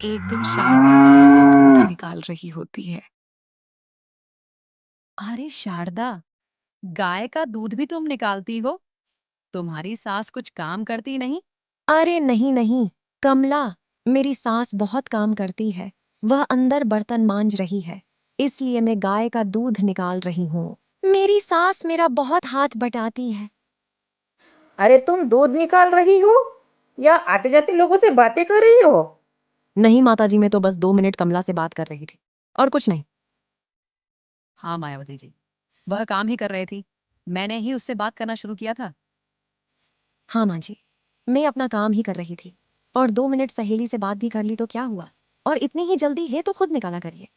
एक दिन शारदा गाय का दूध निकाल रही होती है। अरे शारदा, गाय का दूध भी तुम निकालती हो? तुम्हारी सास कुछ काम करती नहीं? अरे नहीं नहीं कमला, मेरी सास बहुत काम करती है। वह अंदर बर्तन मांज रही है, इसलिए मैं गाय का दूध निकाल रही हूँ। मेरी सास मेरा बहुत हाथ बटाती है। अरे तुम दूध निकाल रही हो या आते जाते लोगों से बातें कर रही हो? नहीं माताजी, मैं तो बस 2 मिनट कमला से बात कर रही थी और कुछ नहीं। हाँ मायावती जी, वह काम ही कर रही थी। मैंने ही उससे बात करना शुरू किया था। हाँ माँ जी, मैं अपना काम ही कर रही थी और 2 मिनट सहेली से बात भी कर ली तो क्या हुआ। और इतनी ही जल्दी है तो खुद निकाला करिए।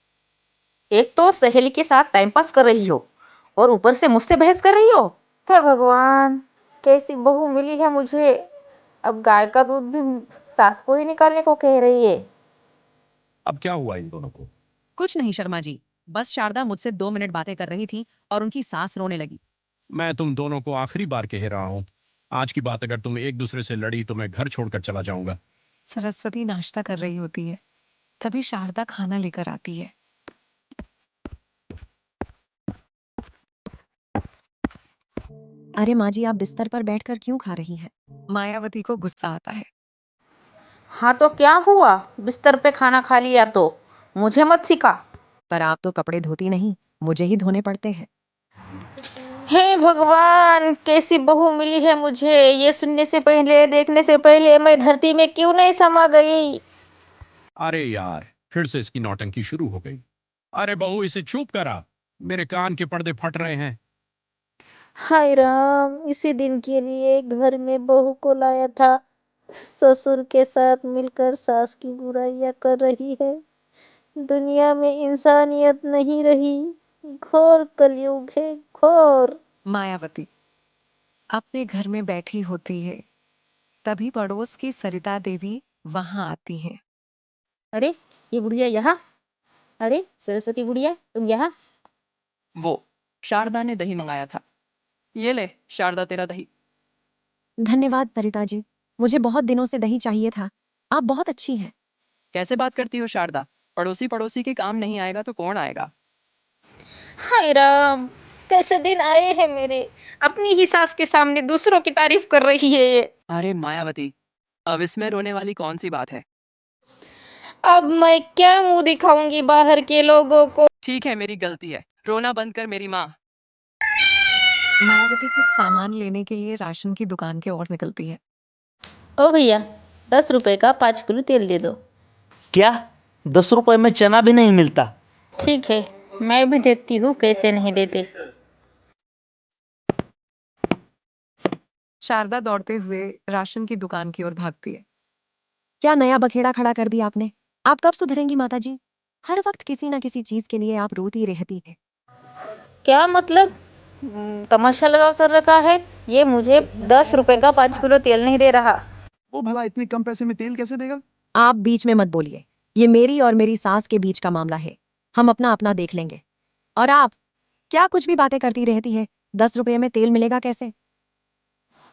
एक तो सहेली के साथ टाइम पास कर रही हो और ऊपर से मुझसे बहस कर रही हो। हे भगवान, कैसी बहू मिली है मुझे। अब गाय का दूध भी सास को ही निकालने को कह रही है। अब क्या हुआ इन दोनों को? कुछ नहीं शर्मा जी, बस शारदा मुझसे 2 मिनट बातें कर रही थी और उनकी सास रोने लगी। मैं तुम दोनों को आखिरी बार कह रहा हूँ, आज की बात अगर तुम एक दूसरे से लड़ी तो मैं घर छोड़कर चला जाऊंगा। सरस्वती नाश्ता कर रही होती है, तभी शारदा खाना लेकर आती है। अरे माँ जी, आप बिस्तर पर बैठकर क्यों खा रही हैं? मायावती को गुस्सा आता है। हाँ तो क्या हुआ, बिस्तर पे खाना खा लिया तो मुझे मत सिखा। पर आप तो कपड़े धोती नहीं, मुझे ही धोने पड़ते हैं। हे भगवान, कैसी बहू मिली है मुझे। ये सुनने से पहले, देखने से पहले मैं धरती में क्यों नहीं समा गई। अरे यार, फिर से इसकी नौटंकी शुरू हो गई। अरे बहू, इसे चुप करा, मेरे कान के पर्दे फट रहे हैं। हाय राम, इसी दिन के लिए घर में बहू को लाया था। ससुर के साथ मिलकर सास की बुराइयां कर रही है। दुनिया में इंसानियत नहीं रही। घोर कलयुग है, घोर। मायावती अपने घर में बैठी होती है, तभी पड़ोस की सरिता देवी वहां आती हैं। अरे, ये बुढ़िया यहाँ। अरे सरस्वती बुढ़िया, तुम यहाँ। वो शारदा ने दही मंगाया था। ये ले शारदा, तेरा दही। धन्यवाद सरिता जी, मुझे बहुत दिनों से दही चाहिए था। आप बहुत अच्छी हैं। कैसे बात करती हो शारदा? पड़ोसी पड़ोसी के काम नहीं आएगा तो कौन आएगा? हाय राम, कैसे दिन आए हैं मेरे। अपनी ही सास के सामने दूसरों की तारीफ कर रही है ये। अरे मायावती, अब इसमें रोने वाली कौन सी बात है? अब मैं क्या मुंह दिखाऊंगी बाहर के लोगों को। ठीक है, मेरी गलती है। रोना बंद कर मेरी माँ। मायावती कुछ सामान लेने के लिए राशन की दुकान की ओर निकलती है। ओ भैया, 10 रुपए का 5 किलो तेल दे दो। क्या? 10 रुपए में चना भी नहीं मिलता? ठीक है, मैं भी देखती हूँ कैसे नहीं देते। शारदा दौड़ते हुए राशन की दुकान की ओर भागती है। क्या नया बखेड़ा खड़ा कर दिया आपने? आप कब सुधरेंगी माताजी? हर वक्त किसी ना किसी चीज के लिए आप रोती रहती है। क्या मतलब? तमाशा लगा कर रखा है। ये मुझे 10 रुपए का 5 किलो तेल नहीं दे रहा। वो भला इतने कम पैसे में तेल कैसे देगा? आप बीच में मत बोलिए, ये मेरी और मेरी सास के बीच का मामला है। हम अपना अपना देख लेंगे। और आप क्या कुछ भी बातें करती रहती है? 10 रुपए में तेल मिलेगा कैसे?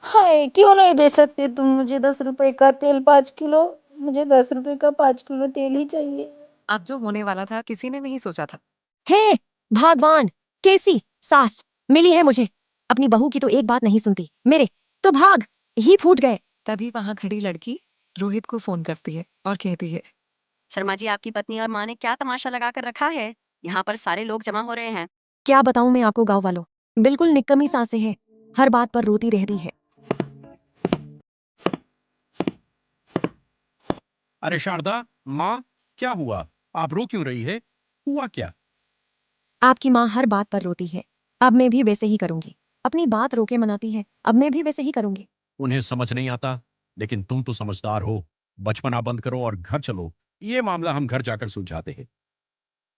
हाय, क्यों नहीं दे सकते तुम मुझे 10 रुपए का तेल 5 किलो। मुझे 10 रुपए का 5 किलो तेल ही चाहिए। अब जो होने वाला था किसी ने नहीं सोचा था। हे भगवान, कैसी सास मिली है मुझे। अपनी बहू की तो एक बात नहीं सुनती, मेरे तो भाग ही फूट गए। तभी वहां खड़ी लड़की रोहित को फोन करती है और कहती है, शर्मा जी, आपकी पत्नी और माँ ने क्या तमाशा लगा कर रखा है? यहाँ पर सारे लोग जमा हो रहे हैं। क्या बताऊं मैं आपको गांव वालों, बिल्कुल निकम्मी सासे है, हर बात पर रोती रहती है। अरे शारदा, माँ, क्या हुआ? आप रो क्यों रही है? हुआ क्या? आपकी माँ हर बात पर रोती है, अब मैं भी वैसे ही करूंगी। अपनी बात रोके मनाती है, अब मैं भी वैसे ही करूंगी। उन्हें समझ नहीं आता, लेकिन तुम तो समझदार हो। बचपना बंद करो और घर चलो। ये मामला हम घर जाकर सुलझाते हैं।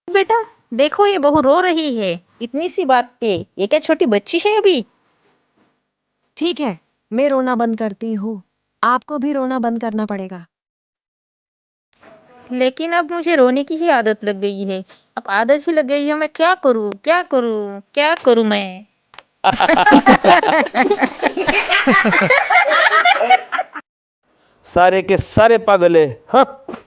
बेटा, देखो ये बहू रो रही है इतनी सी बात पे। ये क्या छोटी बच्ची है अभी? ठीक है, मैं रोना बंद करती हूँ, आपको भी रोना बंद करना पड़ेगा। लेकिन अब मुझे रोने की ही आदत लग गई है। अब आदत ही लग गई है, मैं क्या करूँ, क्या करूँ, क्या करूँ मैं। सारे के सारे पागल है। हाँ।